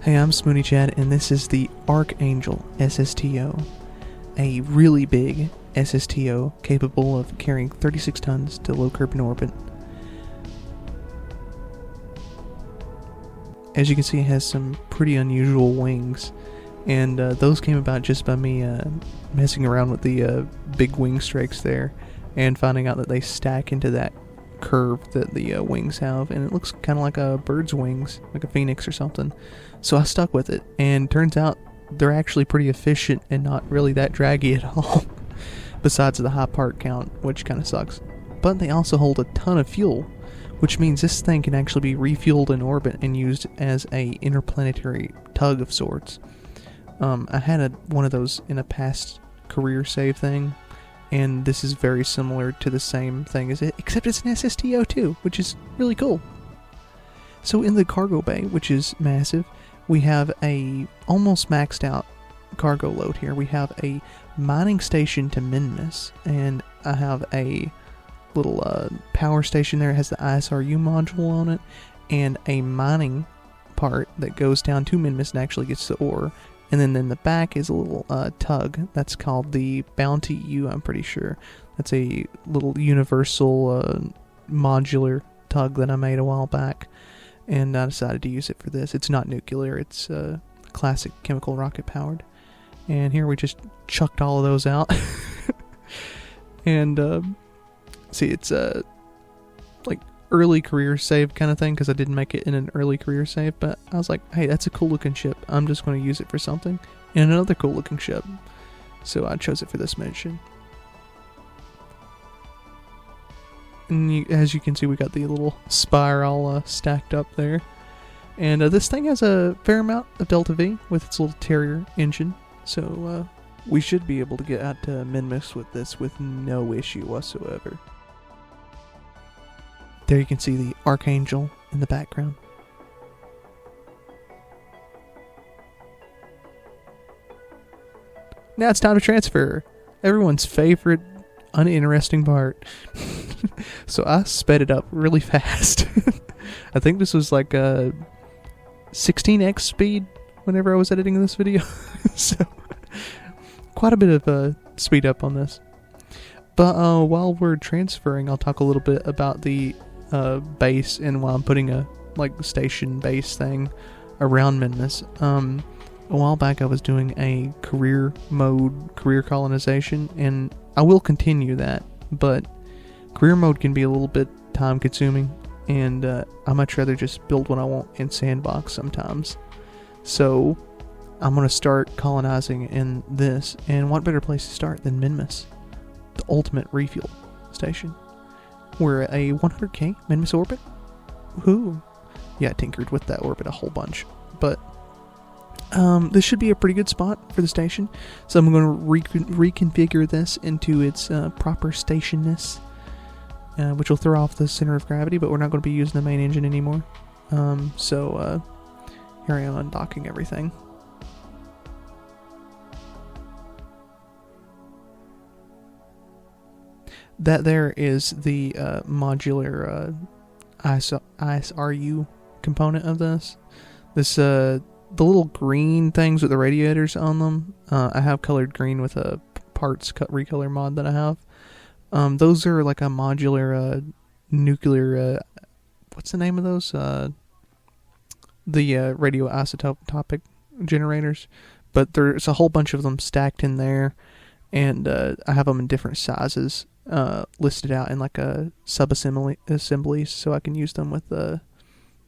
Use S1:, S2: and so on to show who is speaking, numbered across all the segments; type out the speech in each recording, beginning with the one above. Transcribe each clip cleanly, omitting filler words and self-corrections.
S1: Hey, I'm Spoony Chad, and this is the ArchAngel SSTO, a really big SSTO capable of carrying 36 tons to low Kerbal orbit. As you can see, it has some pretty unusual wings, and those came about just by me messing around with the big wing strakes there, and finding out that they stack into that curve that the wings have, and it looks kind of like a bird's wings, like a phoenix or something. So I stuck with it, and turns out they're actually pretty efficient and not really that draggy at all, besides the high part count, which kind of sucks. But they also hold a ton of fuel, which means this thing can actually be refueled in orbit and used as a interplanetary tug of sorts. I had one of those in a past career save thing, and this is very similar to the same thing as it, except it's an SSTO too, which is really cool. So in the cargo bay, which is massive, we have a almost maxed out cargo load here. We have a mining station to Minmus, and I have a little power station there. It has the ISRU module on it, and a mining part that goes down to Minmus and actually gets the ore. And then in the back is a little tug that's called the Bounty U, I'm pretty sure. That's a little universal modular tug that I made a while back, and I decided to use it for this. It's not nuclear, it's classic chemical rocket powered. And here we just chucked all of those out. And see, it's like early career save kind of thing, because I didn't make it in an early career save, but I was like, hey, that's a cool looking ship, I'm just going to use it for something. And another cool looking ship, so I chose it for this mission. And as you can see, we got the little spire all stacked up there. And this thing has a fair amount of Delta V with its little Terrier engine, so we should be able to get out to Minmus with this with no issue whatsoever. There you can see the ArchAngel in the background. Now it's time to transfer. Everyone's favorite uninteresting part. So I sped it up really fast. I think this was like a 16x speed whenever I was editing this video. So quite a bit of speed up on this. But while we're transferring, I'll talk a little bit about the base, and while I'm putting a station base thing around Minmus. A while back I was doing a career colonization, and I will continue that, but career mode can be a little bit time consuming, and I much rather just build what I want in sandbox sometimes. So I'm going to start colonizing in this, and what better place to start than Minmus, the ultimate refuel station. We're at a 100k Minmus orbit. Woohoo! Yeah, I tinkered with that orbit a whole bunch, but this should be a pretty good spot for the station. So I'm going to reconfigure this into its proper stationness, which will throw off the center of gravity, but we're not going to be using the main engine anymore. So here I am undocking everything. That there is the modular ISRU component of this. The little green things with the radiators on them, I have colored green with a parts recolor mod that I have. Those are like a modular nuclear, what's the name of those? The radioisotopic generators. But there's a whole bunch of them stacked in there, and I have them in different sizes listed out in like a sub-assemblies, so I can use them with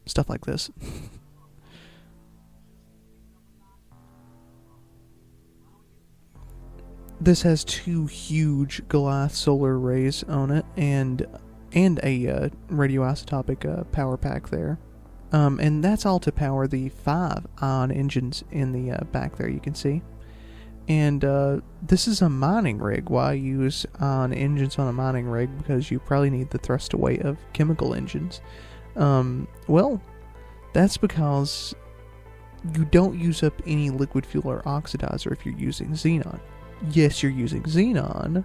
S1: stuff like this. This has two huge Goliath solar arrays on it, and a radioisotopic power pack there. And that's all to power the 5 ion engines in the back there, you can see. And this is a mining rig. Why use ion engines on a mining rig? Because you probably need the thrust away of chemical engines. Well, that's because you don't use up any liquid fuel or oxidizer if you're using xenon. Yes, you're using xenon,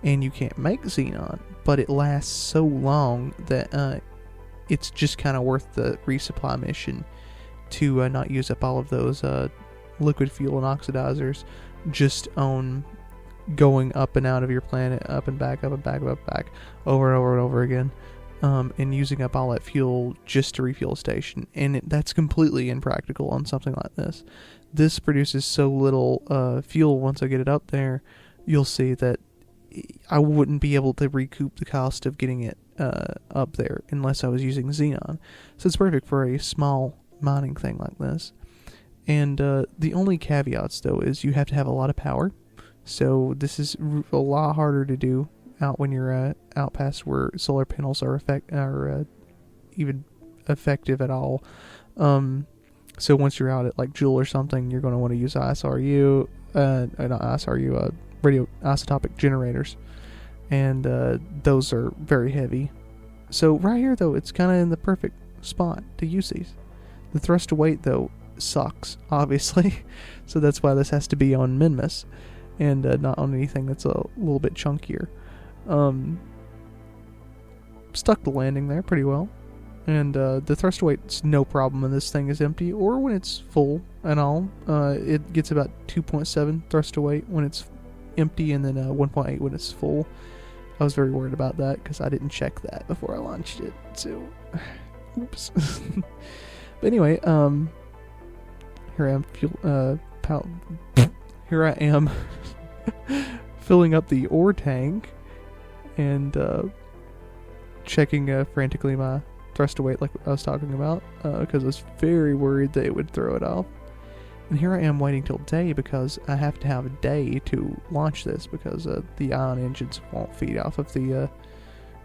S1: and you can't make xenon, but it lasts so long that it's just kind of worth the resupply mission to not use up all of those liquid fuel and oxidizers just on going up and out of your planet, up and back, over and over and over again, and using up all that fuel just to refuel a station. And that's completely impractical on something like this. This produces so little fuel. Once I get it up there, you'll see that I wouldn't be able to recoup the cost of getting it up there unless I was using xenon. So it's perfect for a small mining thing like this. And the only caveats, though, is you have to have a lot of power. So this is a lot harder to do out when you're out past where solar panels are even effective at all. So once you're out at like Joule or something, you're going to want to use ISRU, not ISRU, radioisotopic generators, and those are very heavy. So right here, though, it's kind of in the perfect spot to use these. The thrust to weight, though, sucks, obviously, so that's why this has to be on Minmus, and not on anything that's a little bit chunkier. Stuck the landing there pretty well, and the thrust to weight's no problem when this thing is empty, or when it's full and all. It gets about 2.7 thrust to weight when it's empty, and then 1.8 when it's full. I was very worried about that because I didn't check that before I launched it, so oops. But anyway, here I am filling up the ore tank and checking frantically my thrust to weight like I was talking about, because I was very worried that it would throw it off. And here I am waiting till day because I have to have a day to launch this because the ion engines won't feed off of the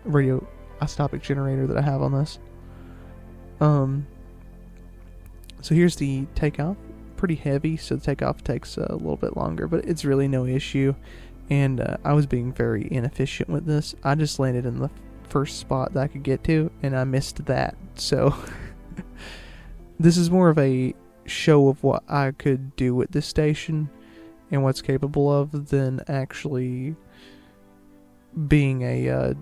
S1: radioisotopic generator that I have on this. So here's the takeoff. Pretty heavy, so the takeoff takes a little bit longer, but it's really no issue. And I was being very inefficient with this. I just landed in the first spot that I could get to, and I missed that. So this is more of a show of what I could do with this station and what's capable of than actually being a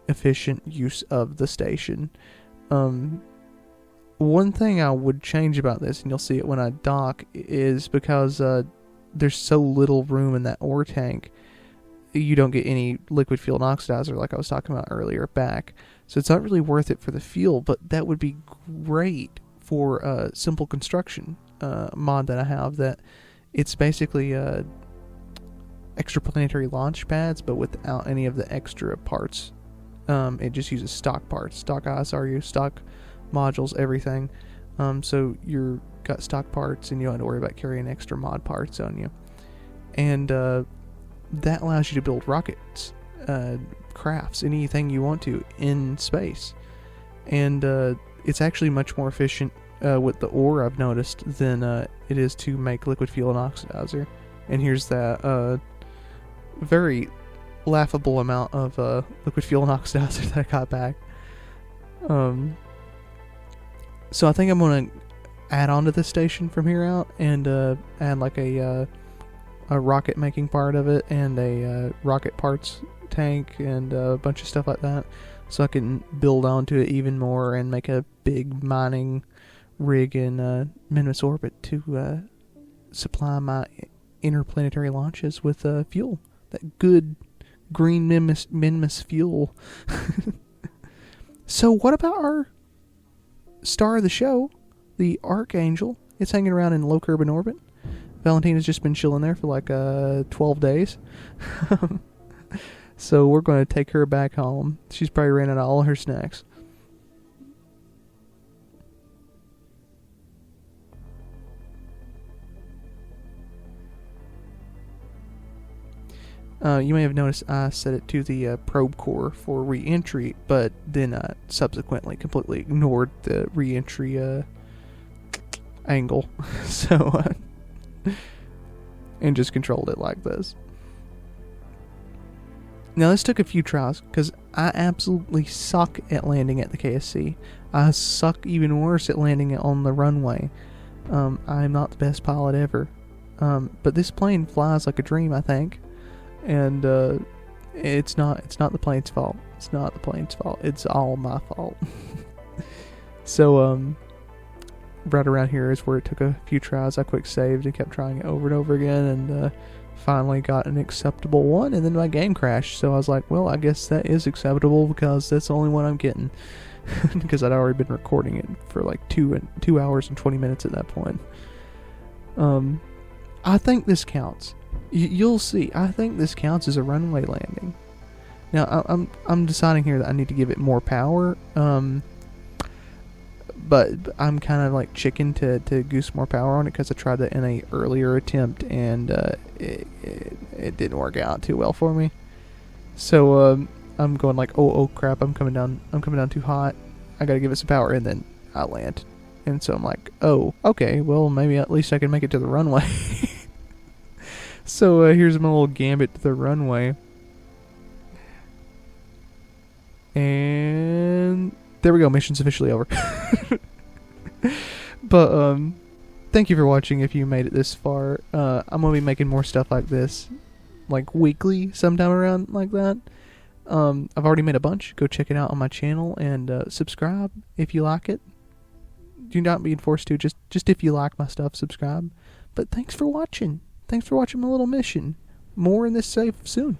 S1: efficient use of the station. One thing I would change about this, and you'll see it when I dock, is because there's so little room in that ore tank, you don't get any liquid fuel and oxidizer like I was talking about earlier back. So it's not really worth it for the fuel, but that would be great for a simple construction mod that I have. That it's basically extraplanetary launch pads, but without any of the extra parts. It just uses stock parts, stock ISRU, stock modules, everything. So you've got stock parts and you don't have to worry about carrying extra mod parts on you. And that allows you to build rockets, crafts, anything you want to in space. And it's actually much more efficient with the ore, I've noticed, than it is to make liquid fuel and oxidizer. And here's that very laughable amount of liquid fuel and oxidizer that I got back. So I think I'm going to add on to this station from here out and add like a rocket making part of it and a rocket parts tank and a bunch of stuff like that, so I can build onto it even more and make a big mining rig in Minmus Orbit to supply my interplanetary launches with fuel. That good green Minmus fuel. So what about our star of the show, the ArchAngel? It's hanging around in low Kerbal orbit. Valentina's just been chilling there for like 12 days. So we're going to take her back home. She's probably ran out of all her snacks. You may have noticed I set it to the probe core for reentry, but then I subsequently completely ignored the reentry angle. So and just controlled it like this. Now this took a few tries because I absolutely suck at landing at the KSC. I suck even worse at landing it on the runway. I'm not the best pilot ever. But this plane flies like a dream, I think. And it's not the plane's fault. It's not the plane's fault. It's all my fault. So right around here is where it took a few tries. I quick saved and kept trying it over and over again, and finally got an acceptable one, and then my game crashed. So I was like, well, I guess that is acceptable because that's the only one I'm getting. Because I'd already been recording it for like 2 hours and 20 minutes at that point. I think this counts. You'll see. I think this counts as a runway landing. Now, I'm deciding here that I need to give it more power. But I'm kind of like chicken to goose more power on it because I tried that in a earlier attempt, and it didn't work out too well for me. So I'm going like, oh crap, I'm coming down too hot. I gotta give it some power, and then I land. And so I'm like, oh, okay, well, maybe at least I can make it to the runway. So here's my little gambit to the runway. And there we go, mission's officially over. But thank you for watching if you made it this far. I'm gonna be making more stuff like this, like weekly, sometime around like that. I've already made a bunch. Go check it out on my channel, and subscribe if you like it. You're not being forced to, just if you like my stuff, subscribe. But thanks for watching. Thanks for watching my little mission. More in this safe soon.